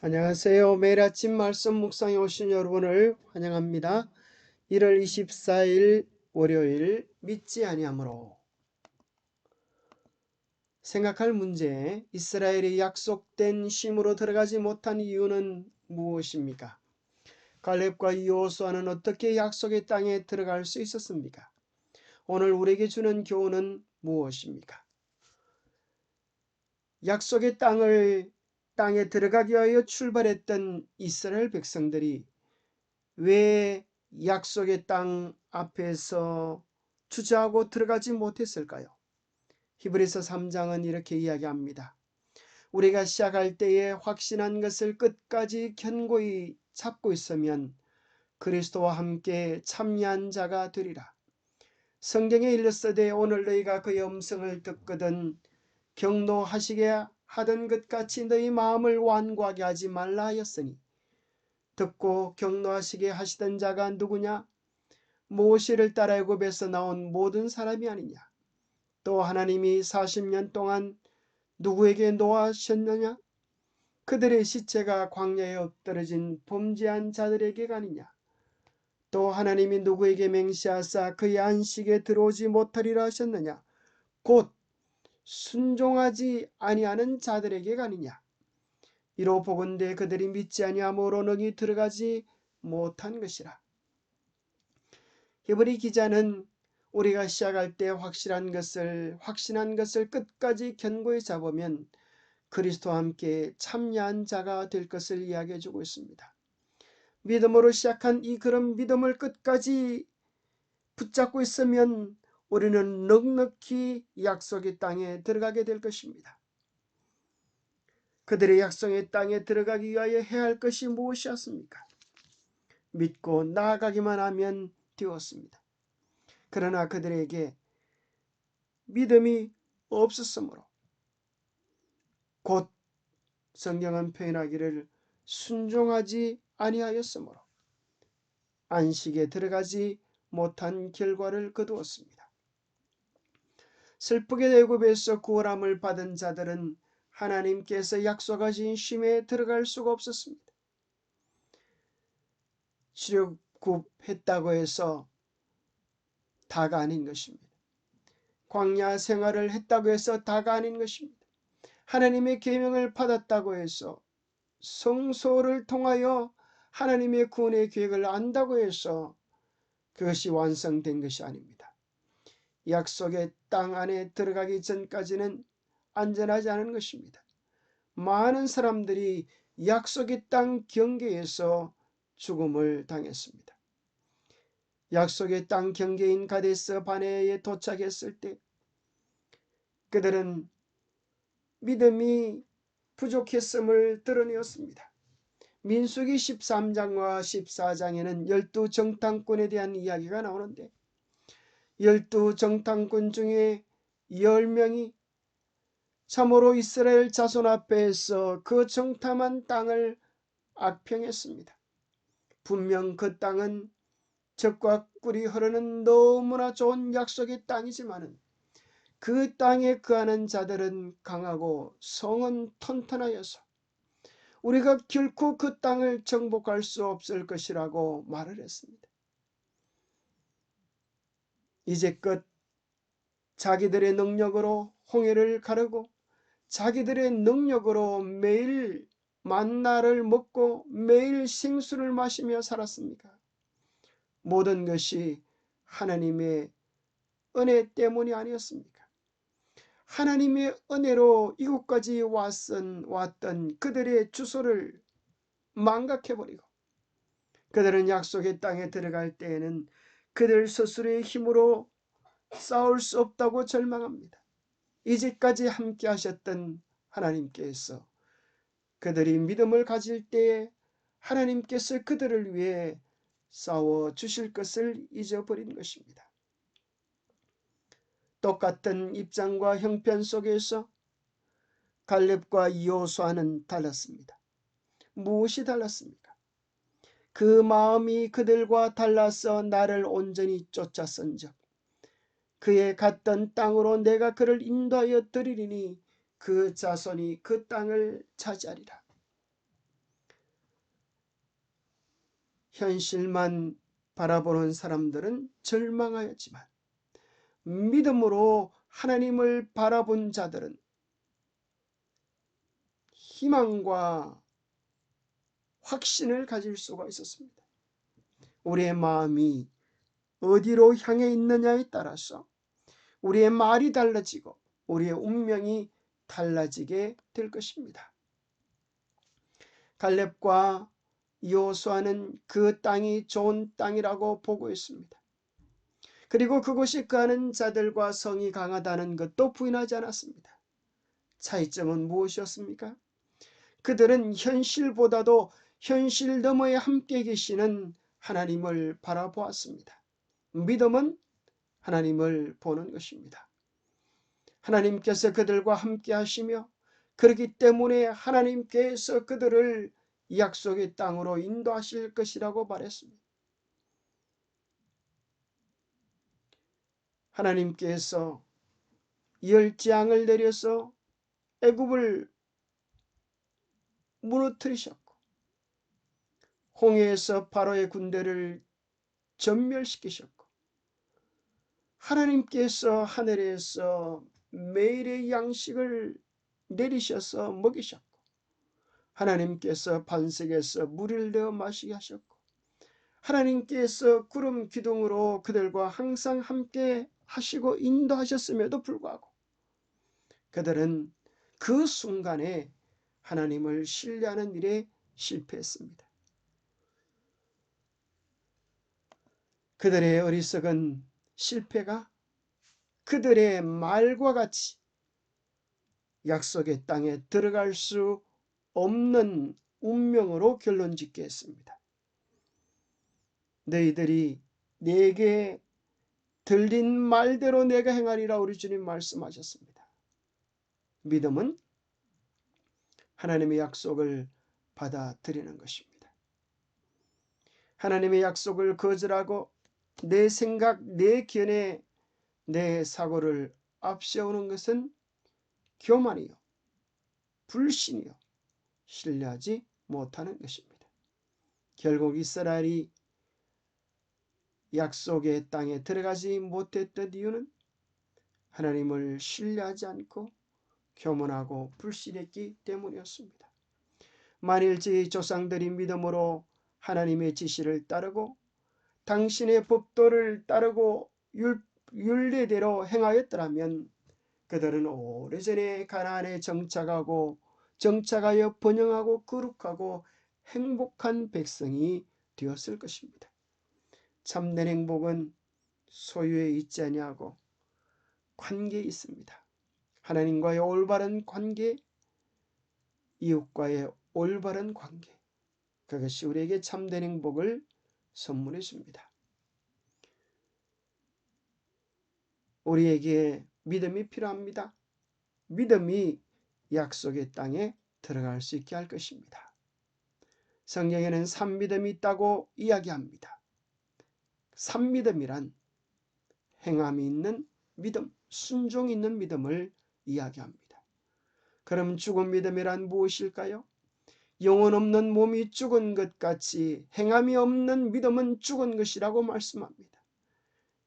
안녕하세요. 매일 아침 말씀 묵상에 오신 여러분을 환영합니다. 1월 24일 월요일 믿지 아니함으로 생각할 문제, 이스라엘이 약속된 쉼으로 들어가지 못한 이유는 무엇입니까? 갈렙과 여호수아는 어떻게 약속의 땅에 들어갈 수 있었습니까? 오늘 우리에게 주는 교훈은 무엇입니까? 약속의 땅에 들어가기 위하여 출발했던 이스라엘 백성들이 왜 약속의 땅 앞에서 주저하고 들어가지 못했을까요? 히브리서 3장은 이렇게 이야기합니다. 우리가 시작할 때에 확신한 것을 끝까지 견고히 잡고 있으면 그리스도와 함께 참여한 자가 되리라. 성경에 일렀으되 오늘 너희가 그의 음성을 듣거든 경노하시게 하던 것 같이 너희 마음을 완고하게 하지 말라 하였으니 듣고 경노하시게 하시던 자가 누구냐? 모세를 따라 애굽에서 나온 모든 사람이 아니냐? 또 하나님이 40년 동안 누구에게 노하셨느냐? 그들의 시체가 광야에 엎드러진 범죄한 자들에게가 아니냐? 또 하나님이 누구에게 맹세하사 그의 안식에 들어오지 못하리라 하셨느냐? 곧 순종하지 아니하는 자들에게가 아니냐? 이로 보건대 그들이 믿지 아니함으로 능히 들어가지 못한 것이라. 히브리 기자는 우리가 시작할 때 확신한 것을 끝까지 견고히 잡으면 그리스도와 함께 참여한 자가 될 것을 이야기해 주고 있습니다. 믿음으로 시작한 이 그런 믿음을 끝까지 붙잡고 있으면 우리는 넉넉히 약속의 땅에 들어가게 될 것입니다. 그들의 약속의 땅에 들어가기 위하여 해야 할 것이 무엇이었습니까? 믿고 나아가기만 하면 되었습니다. 그러나 그들에게 믿음이 없었으므로 곧 성경은 표현하기를 순종하지 아니하였으므로 안식에 들어가지 못한 결과를 거두었습니다. 슬프게 애굽에서 구원함을 받은 자들은 하나님께서 약속하신 쉼에 들어갈 수가 없었습니다. 출애굽했다고 해서 다가 아닌 것입니다. 광야 생활을 했다고 해서 다가 아닌 것입니다. 하나님의 계명을 받았다고 해서 성소를 통하여 하나님의 구원의 계획을 안다고 해서 그것이 완성된 것이 아닙니다. 약속의 땅 안에 들어가기 전까지는 안전하지 않은 것입니다. 많은 사람들이 약속의 땅 경계에서 죽음을 당했습니다. 약속의 땅 경계인 가데스 바네아에 도착했을 때 그들은 믿음이 부족했음을 드러내었습니다. 민수기 13장과 14장에는 12정탐꾼에 대한 이야기가 나오는데 12정탐꾼 중에 10명이 참으로 이스라엘 자손 앞에서 그 정탐한 땅을 악평했습니다. 분명 그 땅은 젖과 꿀이 흐르는 너무나 좋은 약속의 땅이지만은 그 땅에 거하는 자들은 강하고 성은 튼튼하여서 우리가 결코 그 땅을 정복할 수 없을 것이라고 말을 했습니다. 이제껏 자기들의 능력으로 홍해를 가르고 자기들의 능력으로 매일 만나를 먹고 매일 생수를 마시며 살았습니까? 모든 것이 하나님의 은혜 때문이 아니었습니까? 하나님의 은혜로 이곳까지 왔던 그들의 주소를 망각해버리고 그들은 약속의 땅에 들어갈 때에는 그들 스스로의 힘으로 싸울 수 없다고 절망합니다. 이제까지 함께 하셨던 하나님께서 그들이 믿음을 가질 때에 하나님께서 그들을 위해 싸워 주실 것을 잊어버린 것입니다. 똑같은 입장과 형편 속에서 갈렙과 여호수아는 달랐습니다. 무엇이 달랐습니까? 그 마음이 그들과 달라서 나를 온전히 쫓았은즉 그의 갔던 땅으로 내가 그를 인도하여 드리리니 그 자손이 그 땅을 차지하리라. 현실만 바라보는 사람들은 절망하였지만 믿음으로 하나님을 바라본 자들은 희망과 확신을 가질 수가 있었습니다. 우리의 마음이 어디로 향해 있느냐에 따라서 우리의 말이 달라지고 우리의 운명이 달라지게 될 것입니다. 갈렙과 여호수아는 그 땅이 좋은 땅이라고 보고 있습니다. 그리고 그곳이 거하는 자들과 성이 강하다는 것도 부인하지 않았습니다. 차이점은 무엇이었습니까? 그들은 현실보다도 현실 너머에 함께 계시는 하나님을 바라보았습니다. 믿음은 하나님을 보는 것입니다. 하나님께서 그들과 함께 하시며 그렇기 때문에 하나님께서 그들을 약속의 땅으로 인도하실 것이라고 말했습니다. 하나님께서 열재앙을 내려서 애굽을 무너뜨리셨고 홍해에서 바로의 군대를 전멸시키셨고 하나님께서 하늘에서 매일의 양식을 내리셔서 먹이셨고 하나님께서 반석에서 물을 내어 마시게 하셨고 하나님께서 구름 기둥으로 그들과 항상 함께 하시고 인도하셨음에도 불구하고 그들은 그 순간에 하나님을 신뢰하는 일에 실패했습니다. 그들의 어리석은 실패가 그들의 말과 같이 약속의 땅에 들어갈 수 없는 운명으로 결론짓게 했습니다. 너희들이 내게 들린 말대로 내가 행하리라 우리 주님 말씀하셨습니다. 믿음은 하나님의 약속을 받아들이는 것입니다. 하나님의 약속을 거절하고 내 생각, 내 견해, 내 사고를 앞세우는 것은 교만이요, 불신이요, 신뢰하지 못하는 것입니다. 결국 이스라엘이 약속의 땅에 들어가지 못했던 이유는 하나님을 신뢰하지 않고 교만하고 불신했기 때문이었습니다. 만일 저희 조상들이 믿음으로 하나님의 지시를 따르고 당신의 법도를 따르고 율례대로 행하였더라면 그들은 오래전에 가나안에 정착하여 번영하고 거룩하고 행복한 백성이 되었을 것입니다. 참된 행복은 소유에 있지 아니하고 관계에 있습니다. 하나님과의 올바른 관계, 이웃과의 올바른 관계, 그것이 우리에게 참된 행복을 선물해 줍니다. 우리에게 믿음이 필요합니다. 믿음이 약속의 땅에 들어갈 수 있게 할 것입니다. 성경에는 산믿음이 있다고 이야기합니다. 산믿음이란 행함이 있는 믿음, 순종이 있는 믿음을 이야기합니다. 그럼 죽은 믿음이란 무엇일까요? 영혼 없는 몸이 죽은 것 같이 행함이 없는 믿음은 죽은 것이라고 말씀합니다.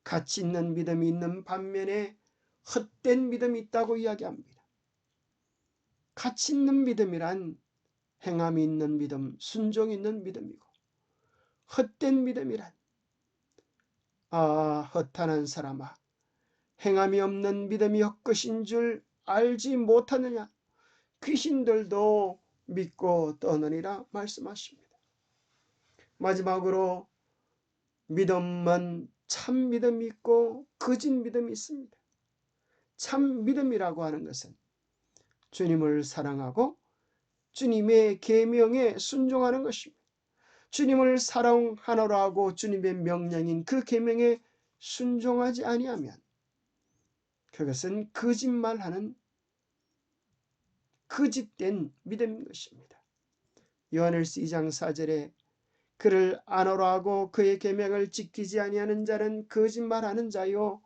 가치 있는 믿음이 있는 반면에 헛된 믿음이 있다고 이야기합니다. 가치 있는 믿음이란 행함이 있는 믿음, 순종이 있는 믿음이고 헛된 믿음이란 허탄한 사람아, 행함이 없는 믿음이 헛것인 줄 알지 못하느냐? 귀신들도 믿고 떠느니라 말씀하십니다. 마지막으로 믿음은 참 믿음이 있고 거짓 믿음이 있습니다. 참 믿음이라고 하는 것은 주님을 사랑하고 주님의 계명에 순종하는 것입니다. 주님을 사랑하노라 하고 주님의 명령인 그 계명에 순종하지 아니하면 그것은 거짓말하는 거짓된 믿음인 것입니다. 요한일서 2장 4절에 그를 아노라 하고 그의 계명을 지키지 아니하는 자는 거짓말하는 자요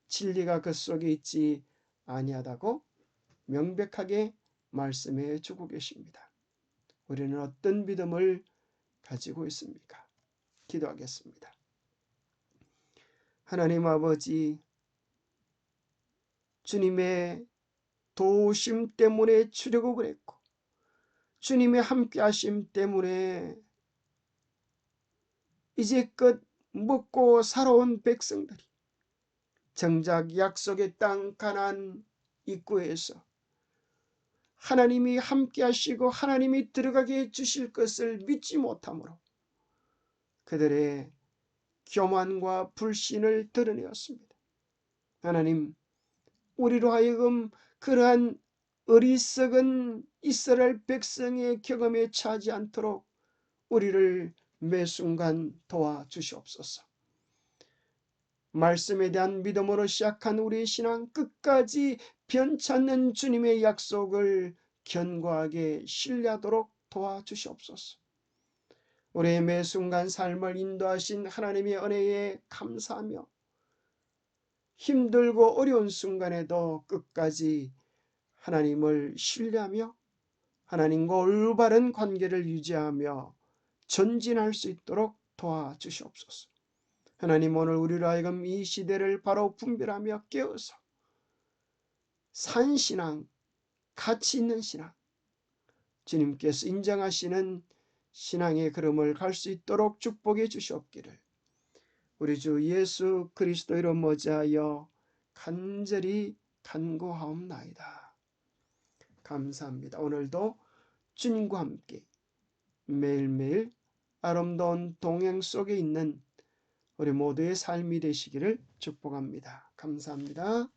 진리가 그 속에 있지 아니하다고 명백하게 말씀해 주고 계십니다. 우리는 어떤 믿음을 가지고 있습니까? 기도하겠습니다. 하나님 아버지, 주님의 도우심 때문에 출애굽을 했고 주님의 함께하심 때문에 이제껏 먹고 살아온 백성들이 정작 약속의 땅 가나안 입구에서 하나님이 함께하시고 하나님이 들어가게 해주실 것을 믿지 못함으로 그들의 교만과 불신을 드러내었습니다. 하나님, 우리로 하여금 그러한 어리석은 이스라엘 백성의 경험에 처하지 않도록 우리를 매 순간 도와주시옵소서. 말씀에 대한 믿음으로 시작한 우리의 신앙 끝까지 변찮는 주님의 약속을 견고하게 신뢰하도록 도와주시옵소서. 우리의 매 순간 삶을 인도하신 하나님의 은혜에 감사하며 힘들고 어려운 순간에도 끝까지 하나님을 신뢰하며 하나님과 올바른 관계를 유지하며 전진할 수 있도록 도와주시옵소서. 하나님, 오늘 우리로 하여금 이 시대를 바로 분별하며 깨어서 산신앙, 가치 있는 신앙, 주님께서 인정하시는 신앙의 걸음을 갈 수 있도록 축복해 주시옵기를 우리 주 예수 그리스도 이름 모자하여 간절히 간구하옵나이다. 감사합니다. 오늘도 주님과 함께 매일매일 아름다운 동행 속에 있는 우리 모두의 삶이 되시기를 축복합니다. 감사합니다.